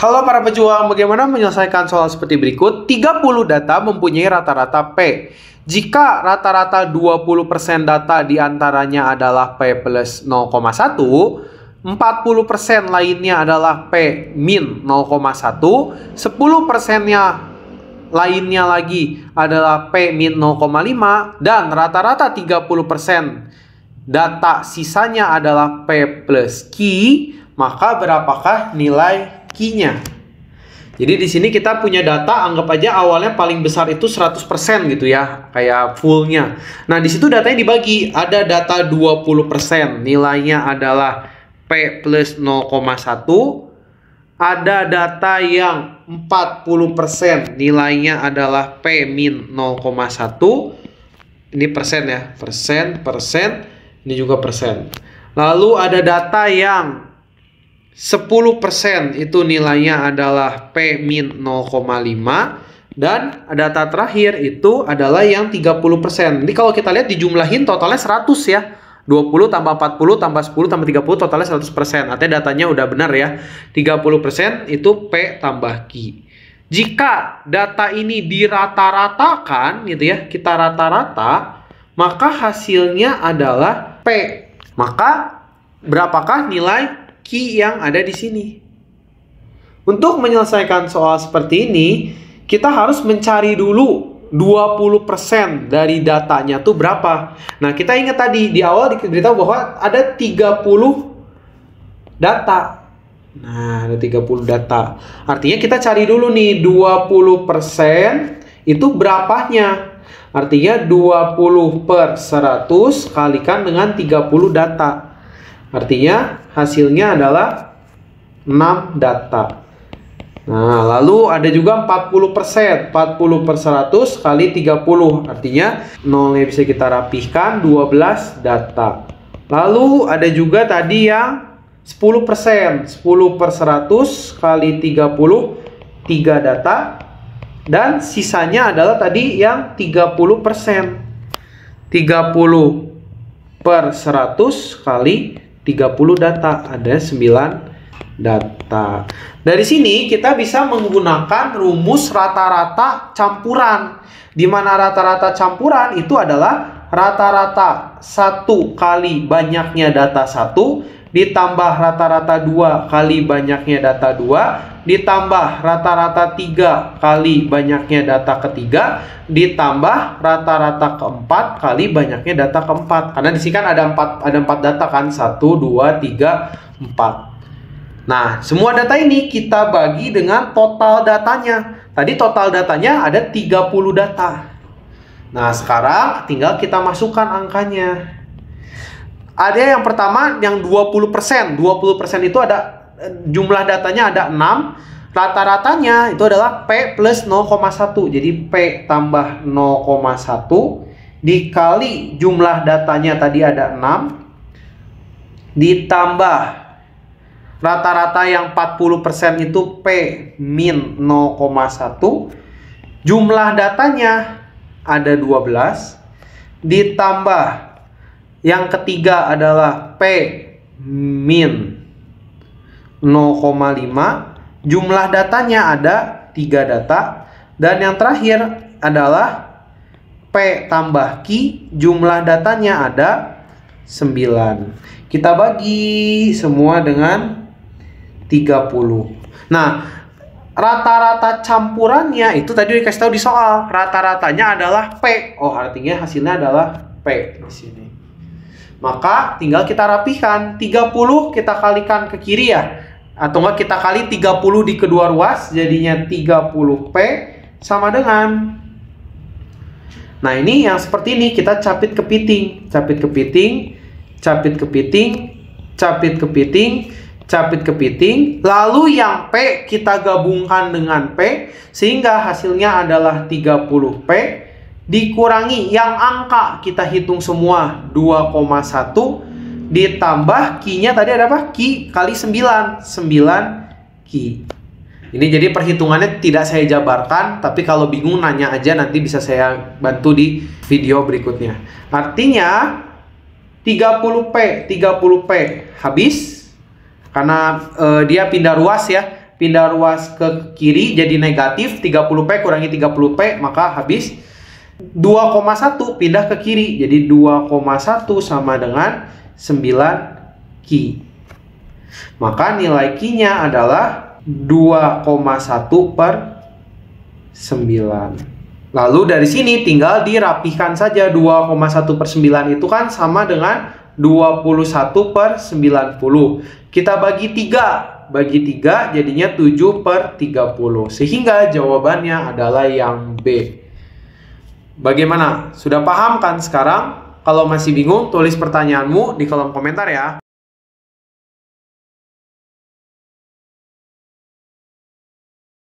Halo para pejuang, bagaimana menyelesaikan soal seperti berikut? 30 data mempunyai rata-rata P. Jika rata-rata 20% data diantaranya adalah P plus 0,1, 40% lainnya adalah P min 0,1, 10%-nya lainnya lagi adalah P min 0,5, dan rata-rata 30% data sisanya adalah P plus Q, maka berapakah nilai Q-nya? Jadi di sini kita punya data, anggap aja awalnya paling besar itu 100% gitu ya, kayak fullnya. Nah, di situ datanya dibagi, ada data 20%, nilainya adalah P plus 0,1. Ada data yang 40%, nilainya adalah P min 0,1. Ini persen ya, persen, ini juga persen. Lalu ada data yang 10% itu nilainya adalah P min 0,5, dan data terakhir itu adalah yang 30%. Jadi kalau kita lihat dijumlahin totalnya 100 ya. 20 tambah 40 tambah 10 tambah 30 totalnya 100%. Artinya datanya udah benar ya. 30% itu P tambah Q. Jika data ini dirata-ratakan gitu ya, kita rata-rata, maka hasilnya adalah P. Maka berapakah nilai Q yang ada di sini? Untuk menyelesaikan soal seperti ini, kita harus mencari dulu 20% dari datanya tuh berapa. Nah, kita ingat tadi di awal diberitahu bahwa ada 30 data. Nah, ada 30 data. Artinya kita cari dulu nih 20% itu berapanya. Artinya 20 per 100 kalikan dengan 30 data. Artinya hasilnya adalah 6 data. Nah, lalu ada juga 40%. 40 per 100 kali 30. Artinya 0-nya bisa kita rapihkan, 12 data. Lalu ada juga tadi yang 10%. 10 per 100 kali 30, 3 data. Dan sisanya adalah tadi yang 30%. 30 per 100 kali 30 data, ada 9 data. Dari sini kita bisa menggunakan rumus rata-rata campuran, di mana rata-rata campuran itu adalah rata-rata 1 kali banyaknya data 1 ditambah rata-rata 2 kali banyaknya data 2 ditambah rata-rata 3 kali banyaknya data ketiga ditambah rata-rata keempat kali banyaknya data keempat. Karena di sini kan ada 4 data kan, 1, 2, 3, 4. Nah, semua data ini kita bagi dengan total datanya. Tadi total datanya ada 30 data. Nah, sekarang tinggal kita masukkan angkanya. Ada yang pertama yang 20%. 20% itu ada jumlah datanya ada 6. Rata-ratanya itu adalah P plus 0,1. Jadi P tambah 0,1 dikali jumlah datanya tadi ada 6 ditambah rata-rata yang 40% itu P min 0,1. Jumlah datanya ada 12 ditambah yang ketiga adalah P min 0,5. Jumlah datanya ada 3 data. Dan yang terakhir adalah P tambah Q. Jumlah datanya ada 9. Kita bagi semua dengan 30. Nah, rata-rata campurannya itu tadi dikasih tahu di soal. Rata-ratanya adalah P. Oh, artinya hasilnya adalah P di sini. Maka tinggal kita rapihkan. 30 kita kalikan ke kiri ya. Atau enggak kita kali 30 di kedua ruas. Jadinya 30P sama dengan. Nah, ini yang seperti ini. Kita capit kepiting. Capit kepiting. Capit kepiting. Capit kepiting. Capit kepiting. Lalu yang P kita gabungkan dengan P. Sehingga hasilnya adalah 30P. Dikurangi yang angka kita hitung semua 2,1 ditambah Q-nya tadi ada apa? Q kali 9 Q. Ini jadi perhitungannya tidak saya jabarkan, tapi kalau bingung nanya aja, nanti bisa saya bantu di video berikutnya. Artinya 30P habis karena dia pindah ruas ya. pindah ruas ke kiri jadi negatif, 30P kurangi 30P, maka habis 2,1 pindah ke kiri, jadi 2,1 sama dengan 9 Ki. Maka nilai Ki-nya adalah 2,1 per 9. Lalu dari sini tinggal dirapihkan saja. 2,1 per 9 itu kan sama dengan 21 per 90. Kita bagi 3. Bagi 3 jadinya 7 per 30. Sehingga jawabannya adalah yang B. Bagaimana? Sudah paham kan sekarang? Kalau masih bingung, tulis pertanyaanmu di kolom komentar ya.